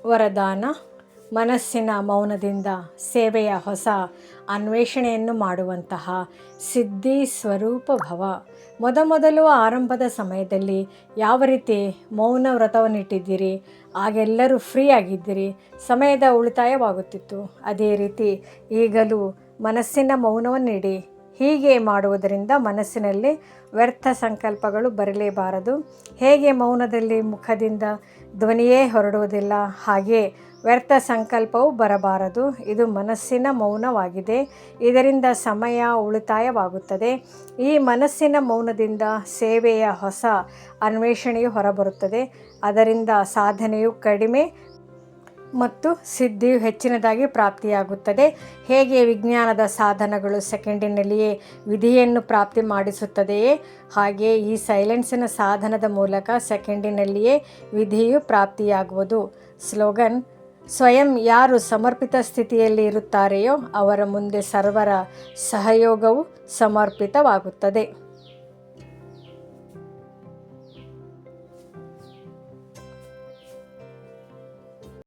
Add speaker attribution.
Speaker 1: ವರದಾನ: ಮನಸ್ಸಿನ ಮೌನದಿಂದ ಸೇವೆಯ ಹೊಸ ಅನ್ವೇಷಣೆಯನ್ನು ಮಾಡುವಂತಹ ಸಿದ್ಧಿ ಸ್ವರೂಪ ಭವ. ಮೊದಮೊದಲು ಆರಂಭದ ಸಮಯದಲ್ಲಿ ಯಾವ ರೀತಿ ಮೌನ ವ್ರತವನ್ನಿಟ್ಟಿದ್ದೀರಿ, ಆಗೆಲ್ಲರೂ ಫ್ರೀ ಆಗಿದ್ದೀರಿ, ಸಮಯದ ಉಳಿತಾಯವಾಗುತ್ತಿತ್ತು. ಅದೇ ರೀತಿ ಈಗಲೂ ಮನಸ್ಸಿನ ಮೌನವನ್ನಿಡಿ. ಹೀಗೆ ಮಾಡುವುದರಿಂದ ಮನಸ್ಸಿನಲ್ಲಿ ವ್ಯರ್ಥ ಸಂಕಲ್ಪಗಳು ಬರಲೇಬಾರದು. ಹೇಗೆ ಮೌನದಲ್ಲಿ ಮುಖದಿಂದ ಧ್ವನಿಯೇ ಹೊರಡುವುದಿಲ್ಲ, ಹಾಗೆ ವ್ಯರ್ಥ ಸಂಕಲ್ಪವೂ ಬರಬಾರದು. ಇದು ಮನಸ್ಸಿನ ಮೌನವಾಗಿದೆ. ಇದರಿಂದ ಸಮಯ ಉಳಿತಾಯವಾಗುತ್ತದೆ. ಈ ಮನಸ್ಸಿನ ಮೌನದಿಂದ ಸೇವೆಯ ಹೊಸ ಅನ್ವೇಷಣೆಯು ಹೊರಬರುತ್ತದೆ. ಅದರಿಂದ ಸಾಧನೆಯು ಕಡಿಮೆ ಮತ್ತು ಸಿದ್ಧಿಯು ಹೆಚ್ಚಿನದಾಗಿ ಪ್ರಾಪ್ತಿಯಾಗುತ್ತದೆ. ಹೇಗೆ ವಿಜ್ಞಾನದ ಸಾಧನಗಳು ಸೆಕೆಂಡಿನಲ್ಲಿಯೇ ವಿಧಿಯನ್ನು ಪ್ರಾಪ್ತಿ ಮಾಡಿಸುತ್ತದೆಯೇ, ಹಾಗೆ ಈ ಸೈಲೆನ್ಸಿನ ಸಾಧನದ ಮೂಲಕ ಸೆಕೆಂಡಿನಲ್ಲಿಯೇ ವಿಧಿಯು ಪ್ರಾಪ್ತಿಯಾಗುವುದು. ಸ್ಲೋಗನ್: ಸ್ವಯಂ ಯಾರು ಸಮರ್ಪಿತ ಸ್ಥಿತಿಯಲ್ಲಿ ಇರುತ್ತಾರೆಯೋ ಅವರ ಮುಂದೆ ಸರ್ವರ ಸಹಯೋಗವು ಸಮರ್ಪಿತವಾಗುತ್ತದೆ.